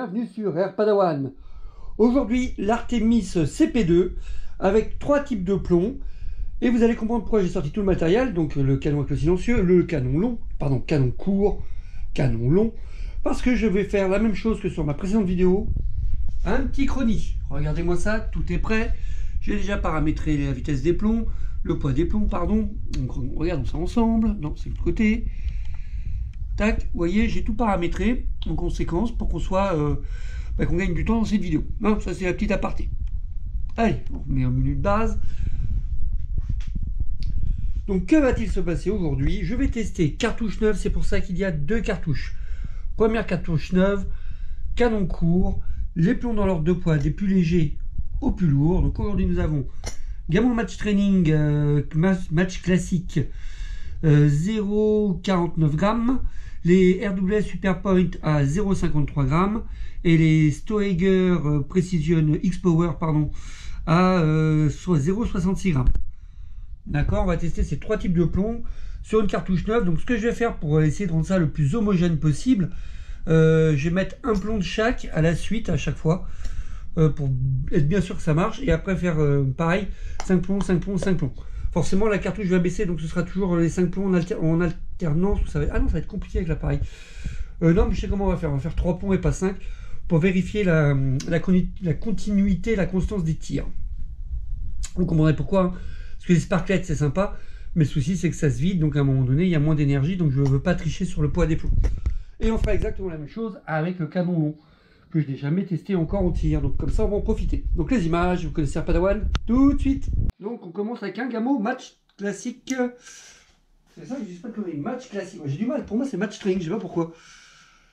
bienvenue sur Air Padawan. Aujourd'hui, l'Artemis CP2 avec 3 types de plomb. Et vous allez comprendre pourquoi j'ai sorti tout le matériel, donc le canon avec le silencieux, le canon long, pardon, canon court, canon long, parce que je vais faire la même chose que sur ma précédente vidéo, un petit chronie. Regardez-moi ça, tout est prêt. J'ai déjà paramétré la vitesse des plombs, le poids des plombs, pardon. Donc regardons ça ensemble. Non, c'est de l'autre côté. Tac, vous voyez, j'ai tout paramétré en conséquence pour qu'on soit, qu'on gagne du temps dans cette vidéo. Non, ça c'est la petite aparté. Allez, on met un menu de base. Donc que va-t-il se passer aujourd'hui? Je vais tester cartouche neuve, c'est pour ça qu'il y a 2 cartouches. Première cartouche neuve, canon court, les plombs dans l'ordre de poids, des plus légers aux plus lourds. Donc aujourd'hui nous avons Gamo Match Training, match classique, 0,49 grammes, les RWS Superpoint à 0,53 grammes et les Stoeger Precision X-Power à 0,66 grammes. D'accord, on va tester ces 3 types de plomb sur une cartouche neuve. Donc ce que je vais faire pour essayer de rendre ça le plus homogène possible, je vais mettre un plomb de chaque à la suite à chaque fois pour être bien sûr que ça marche, et après faire pareil, 5 plombs, 5 plombs, 5 plombs. Forcément la cartouche va baisser, donc ce sera toujours les 5 plombs en alternance. Ah non, ça va être compliqué avec l'appareil. Non, mais je sais comment on va faire 3 plombs et pas 5 pour vérifier la continuité, la constance des tirs. Vous comprendrez pourquoi, hein. Parce que les sparklets c'est sympa, mais le souci c'est que ça se vide, donc à un moment donné il y a moins d'énergie, donc je ne veux pas tricher sur le poids des plombs. Et on fera exactement la même chose avec le canon long, que je n'ai jamais testé encore en tir, donc comme ça on va en profiter. Donc les images, vous connaissez Air Padawan, tout de suite. Donc on commence avec un Gamo match classique. C'est ça, je dis pas que les match classique. J'ai du mal, pour moi c'est match string, je sais pas pourquoi.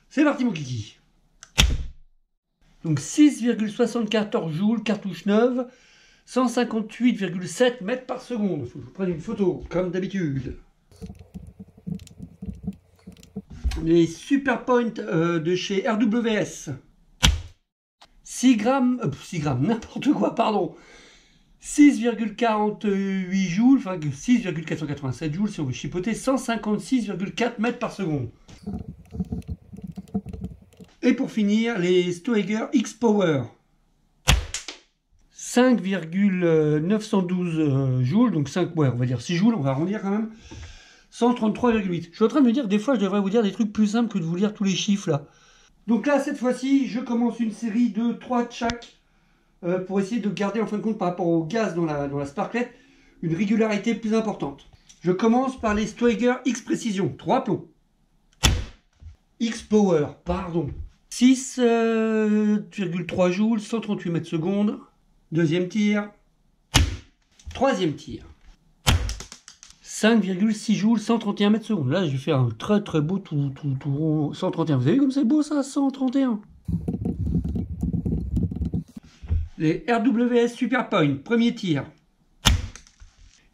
C'est parti mon kiki. Donc 6,74 joules, cartouche neuve. 158,7 mètres par seconde. Il faut que je vous prenne une photo, comme d'habitude. Les Superpoint de chez RWS. 6 grammes, n'importe quoi, pardon. 6,48 joules, enfin 6,487 joules si on veut chipoter, 156,4 mètres par seconde. Et pour finir, les Stoeger X-Power. 5,912 joules, donc 5, ouais, on va dire 6 joules, on va arrondir quand même. 133,8. Je suis en train de me dire, des fois, je devrais vous dire des trucs plus simples que de vous lire tous les chiffres, là. Donc là, cette fois-ci, je commence une série de 3 de chaque, pour essayer de garder, en fin de compte, par rapport au gaz dans la sparklet, une régularité plus importante. Je commence par les Stoeger X Precision, 3 plombs. X Power, pardon. 6,3 joules, 138 mètres secondes. Deuxième tir. Troisième tir. 5,6 joules, 131 mètres secondes. Là, je vais faire un très très beau tout rond. 131. Vous avez vu comme c'est beau ça, 131. Les RWS Superpoint. Premier tir.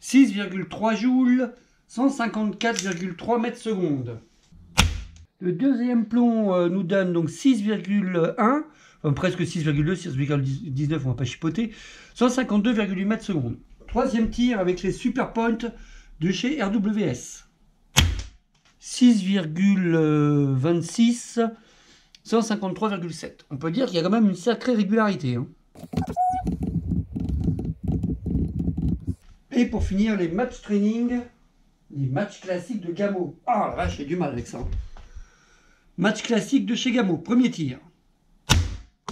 6,3 joules, 154,3 mètres secondes. Le deuxième plomb nous donne donc 6,1. Enfin, presque 6,2, 6,19, on va pas chipoter. 152,8 mètres secondes. Troisième tir avec les Superpoint de chez RWS. 6,26, 153,7. On peut dire qu'il y a quand même une sacrée régularité, hein. Et pour finir, les match training, les matchs classiques de Gamo. Ah la vache, j'ai du mal avec ça. Match classique de chez Gamo. Premier tir.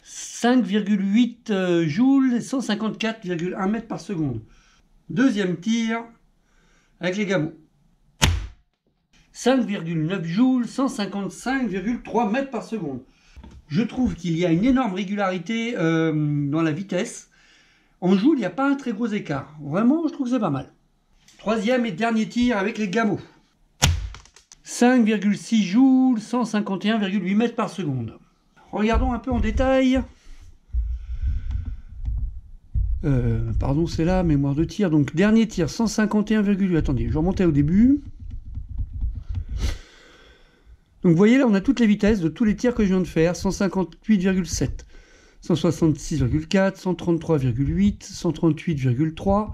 5,8 joules, 154,1 mètres par seconde. Deuxième tir avec les Gamo. 5,9 joules, 155,3 mètres par seconde. Je trouve qu'il y a une énorme régularité dans la vitesse. En joules, il n'y a pas un très gros écart. Vraiment, je trouve que c'est pas mal. Troisième et dernier tir avec les Gamo. 5,6 joules, 151,8 mètres par seconde. Regardons un peu en détail. Pardon, c'est là, mémoire de tir. Donc, dernier tir, 151,8. Attendez, je vais remonter au début. Donc, vous voyez, là, on a toutes les vitesses de tous les tirs que je viens de faire. 158,7, 166,4, 133,8, 138,3,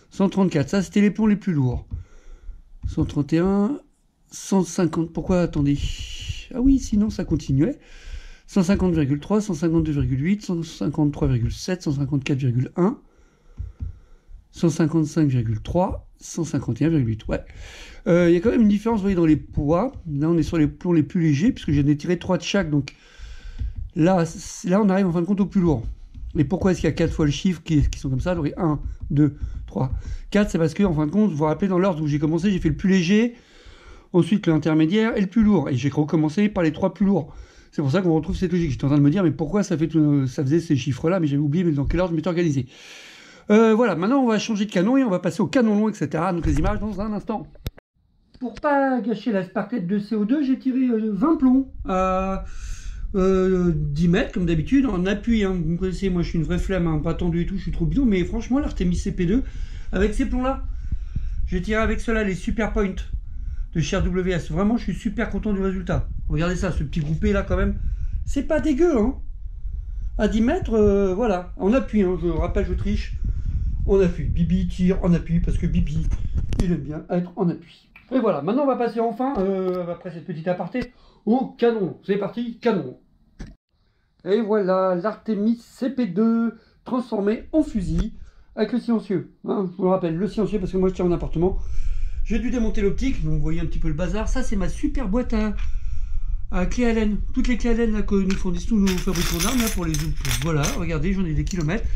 134. Ça, c'était les plombs les plus lourds. 131, 150. Pourquoi? Attendez. Ah oui, sinon, ça continuait. 150,3, 152,8, 153,7, 154,1, 155,3, 151,8. Ouais. Il y a quand même une différence, vous voyez, dans les poids. Là, on est sur les plombs les plus légers, puisque j'en ai tiré 3 de chaque. Donc là, on arrive en fin de compte au plus lourd. Et pourquoi est-ce qu'il y a 4 fois le chiffre qui sont comme ça? Donc 1, 2, 3, 4, c'est parce que, en fin de compte, vous vous rappelez, dans l'ordre où j'ai commencé, j'ai fait le plus léger, ensuite l'intermédiaire et le plus lourd. Et j'ai recommencé par les 3 plus lourds. C'est pour ça qu'on retrouve cette logique. J'étais en train de me dire, mais pourquoi ça faisait ces chiffres-là? Mais j'avais oublié dans quel ordre je m'étais organisé. Voilà, maintenant on va changer de canon et on va passer au canon long, etc. Donc les images dans un instant. Pour pas gâcher la sparklet de CO2, j'ai tiré 20 plombs à 10 mètres, comme d'habitude, en appui. Hein. Vous me connaissez, moi je suis une vraie flemme, hein, pas tendu et tout, je suis trop bidon. Mais franchement, l'Artemis CP2, avec ces plombs-là, j'ai tiré avec ceux-là, les Super Point de chez RWS. Vraiment, je suis super content du résultat. Regardez ça, ce petit groupé là quand même. C'est pas dégueu, hein. À 10 mètres, voilà, en appui, hein. Je rappelle, je triche. En appui. Bibi tire en appui parce que Bibi, il aime bien être en appui. Et voilà, maintenant on va passer enfin, après cette petite aparté, au canon. C'est parti, canon. Et voilà, l'Artemis CP2 transformé en fusil avec le silencieux. Hein, je vous le rappelle, le silencieux parce que moi je tiens en appartement. J'ai dû démonter l'optique, donc vous voyez un petit peu le bazar. Ça, c'est ma super boîte à clés Allen. Toutes les clés Allen là, que nous fournissent tous nos fabricants d'armes pour les voilà, regardez, j'en ai des kilomètres.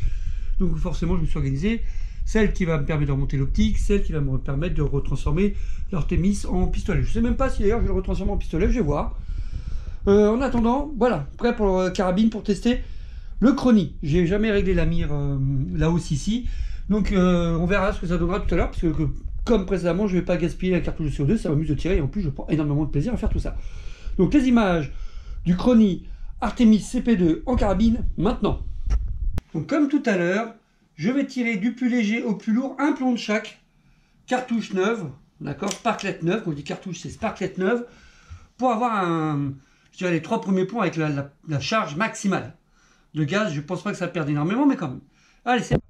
Donc forcément, je me suis organisé. Celle qui va me permettre de remonter l'optique, celle qui va me permettre de retransformer l'Artemis en pistolet. Je ne sais même pas si d'ailleurs je vais le retransformer en pistolet, je vais voir. En attendant, voilà, prêt pour carabine pour tester le Chrony. J'ai jamais réglé la mire la hausse ici. Donc on verra ce que ça donnera tout à l'heure, parce que comme précédemment, je ne vais pas gaspiller la cartouche de CO2, ça m'amuse de tirer et en plus je prends énormément de plaisir à faire tout ça. Donc les images du Chrony Artemis CP2 en carabine maintenant. Donc comme tout à l'heure, je vais tirer du plus léger au plus lourd, un plomb de chaque, cartouche neuve, d'accord, sparklet neuve, quand on dit cartouche c'est sparklet neuve, pour avoir je dirais les 3 premiers plombs avec la charge maximale. De gaz, je ne pense pas que ça perde énormément, mais quand même. Allez, c'est parti.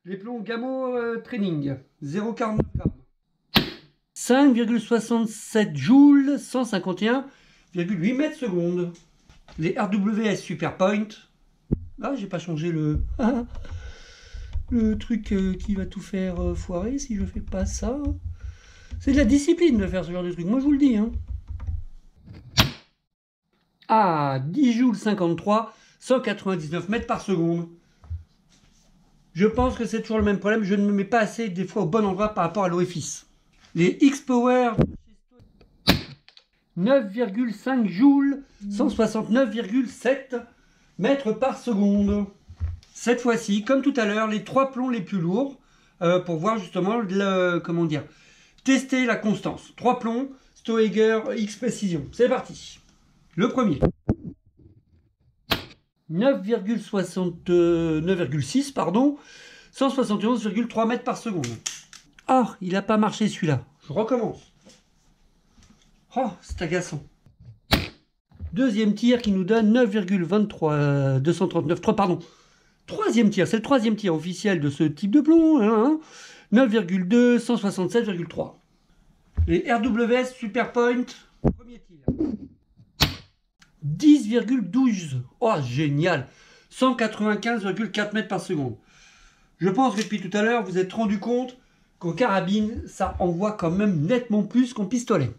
Les plombs Gamo Training, 0,49 grammes. 5,67 joules, 151,8 mètres secondes. Les RWS Super Point. Ah, j'ai pas changé le truc qui va tout faire foirer si je fais pas ça. C'est de la discipline de faire ce genre de truc, moi je vous le dis. Hein. Ah, 10 joules 53, 199 mètres par seconde. Je pense que c'est toujours le même problème, je ne me mets pas assez des fois au bon endroit par rapport à l'orifice. Les X-Power 9,5 joules, 169,7 mètres par seconde. Cette fois-ci, comme tout à l'heure, les 3 plombs les plus lourds pour voir justement comment dire, tester la constance. 3 plombs, Stoeger X Precision. C'est parti. Le premier. 9,6 pardon, 171,3 mètres par seconde. Ah, il n'a pas marché celui-là. Je recommence. Oh, c'est agaçant. Deuxième tir qui nous donne 9,23, 239, pardon. Troisième tir, c'est le troisième tir officiel de ce type de plomb. Hein, 9,2, 167,3. Les RWS Super Point, premier tir. 10,12. Oh, génial. 195,4 mètres par seconde. Je pense que depuis tout à l'heure, vous vous êtes rendu compte qu'en carabine, ça envoie quand même nettement plus qu'en pistolet.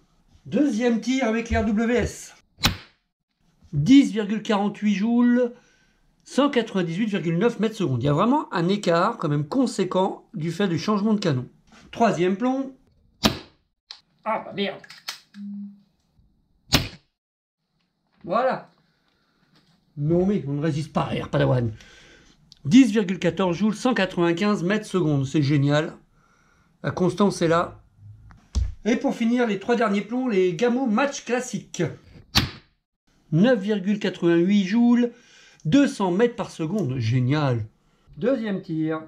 Deuxième tir avec les RWS. 10,48 joules, 198,9 mètres secondes. Il y a vraiment un écart quand même conséquent du fait du changement de canon. Troisième plomb. Ah bah merde. Voilà. Non mais on ne résiste pas, Air Padawan. 10,14 joules, 195 mètres secondes. C'est génial. La constance est là. Et pour finir, les 3 derniers plombs, les Gamo Match classiques. 9,88 joules, 200 mètres par seconde. Génial. Deuxième tir.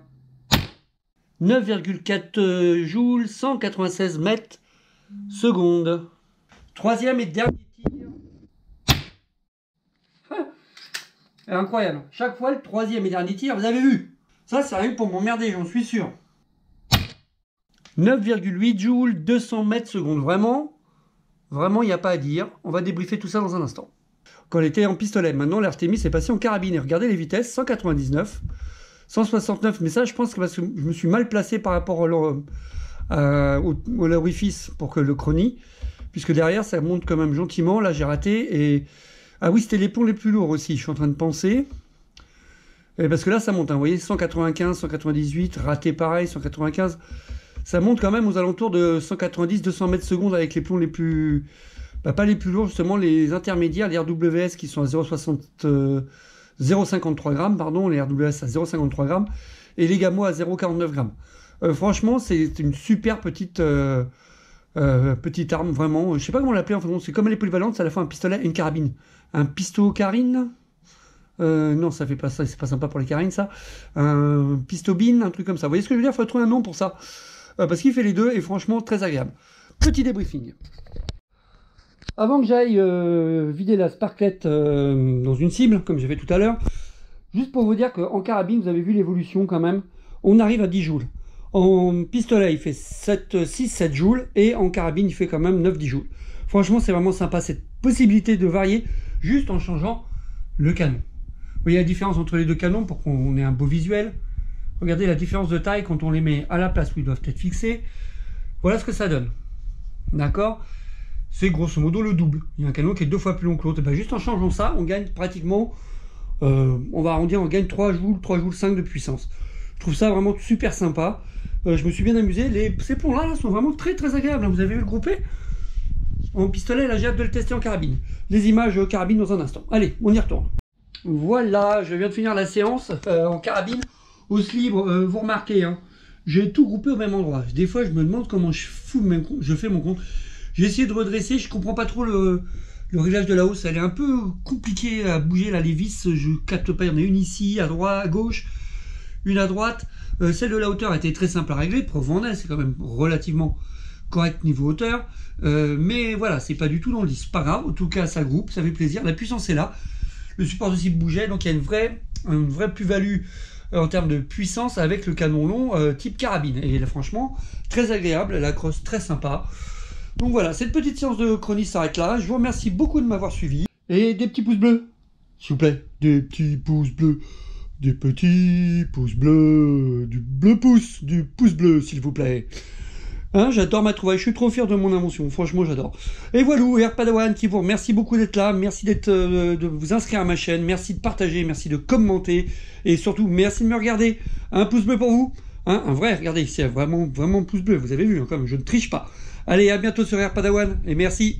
9,4 joules, 196 mètres seconde. Troisième et dernier tir. Incroyable. Chaque fois, le troisième et dernier tir, vous avez vu. Ça, c'est rien pour m'emmerder, j'en suis sûr. 9,8 joules, 200 mètres seconde. Vraiment, il n'y a pas à dire. On va débriefer tout ça dans un instant. quand elle était en pistolet. Maintenant, l'Artemis est passé en carabine. Et regardez les vitesses, 199, 169. Mais ça, je pense que parce que je me suis mal placé par rapport au orifice pour que le chronie, puisque derrière, ça monte quand même gentiment. Là, j'ai raté. Et ah oui, c'était les plombs les plus lourds aussi, je suis en train de penser. Et parce que là, ça monte, hein, vous voyez, 195, 198, raté pareil, 195. Ça monte quand même aux alentours de 190-200 mètres secondes avec les plombs les plus... Bah, pas les plus lourds, justement, les intermédiaires, les RWS qui sont à 0,53 grammes, pardon, les RWS à 0,53 grammes, et les Gamo à 0,49 grammes. Franchement, c'est une super petite arme, vraiment. Je sais pas comment l'appeler, enfin, c'est comme elle est polyvalente, c'est à la fois un pistolet et une carabine. Un pisto-carine non, ça fait pas ça, c'est pas sympa pour les carines, ça. Un pistobine, un truc comme ça. Vous voyez ce que je veux dire? Il faut trouver un nom pour ça. Parce qu'il fait les deux et franchement, très agréable. Petit débriefing. Avant que j'aille vider la sparklette dans une cible, comme j'ai fait tout à l'heure, juste pour vous dire qu'en carabine, vous avez vu l'évolution quand même, on arrive à 10 joules. En pistolet, il fait 6-7 joules, et en carabine, il fait quand même 9-10 joules. Franchement, c'est vraiment sympa, cette possibilité de varier, juste en changeant le canon. Vous voyez la différence entre les deux canons pour qu'on ait un beau visuel. Regardez la différence de taille quand on les met à la place où ils doivent être fixés. Voilà ce que ça donne. D'accord? C'est grosso modo le double. Il y a un canon qui est 2 fois plus long que l'autre. Ben juste en changeant ça, on gagne pratiquement, on va arrondir, on gagne 3 joules 5 de puissance. Je trouve ça vraiment super sympa. Je me suis bien amusé. Ces plombs-là sont vraiment très très agréables. Vous avez vu le groupé? En pistolet, là j'ai hâte de le tester en carabine. Les images carabine dans un instant. Allez, on y retourne. Voilà, je viens de finir la séance en carabine. Hausse libre, vous remarquez, hein, j'ai tout groupé au même endroit. Des fois, je me demande comment je fais mon compte. J'ai essayé de redresser, je comprends pas trop le réglage de la hausse. Elle est un peu compliquée à bouger, là, les vis, je capte pas. Il y en a une ici, à droite, à gauche, une à droite. Celle de la hauteur était très simple à régler. Preuve en est, c'est quand même relativement correct niveau hauteur. Mais voilà, c'est pas du tout dans le 10. Pas grave, en tout cas, ça groupe, ça fait plaisir. La puissance est là. Le support de cible bougeait, donc il y a une vraie plus-value en termes de puissance avec le canon long type carabine. Et là, franchement, très agréable, la crosse très sympa. Donc voilà, cette petite séance de chronie s'arrête là. Je vous remercie beaucoup de m'avoir suivi. Et des petits pouces bleus, s'il vous plaît. Des petits pouces bleus. Des petits pouces bleus. Du pouce bleu, s'il vous plaît. Hein, j'adore ma trouvaille, je suis trop fier de mon invention, franchement j'adore. Et voilà, Air Padawan qui vous remercie beaucoup d'être là, merci de vous inscrire à ma chaîne, merci de partager, merci de commenter, et surtout merci de me regarder. Un pouce bleu pour vous, hein, un vrai, regardez, c'est vraiment pouce bleu, vous avez vu, hein, comme je ne triche pas. Allez, à bientôt sur Air Padawan, et merci.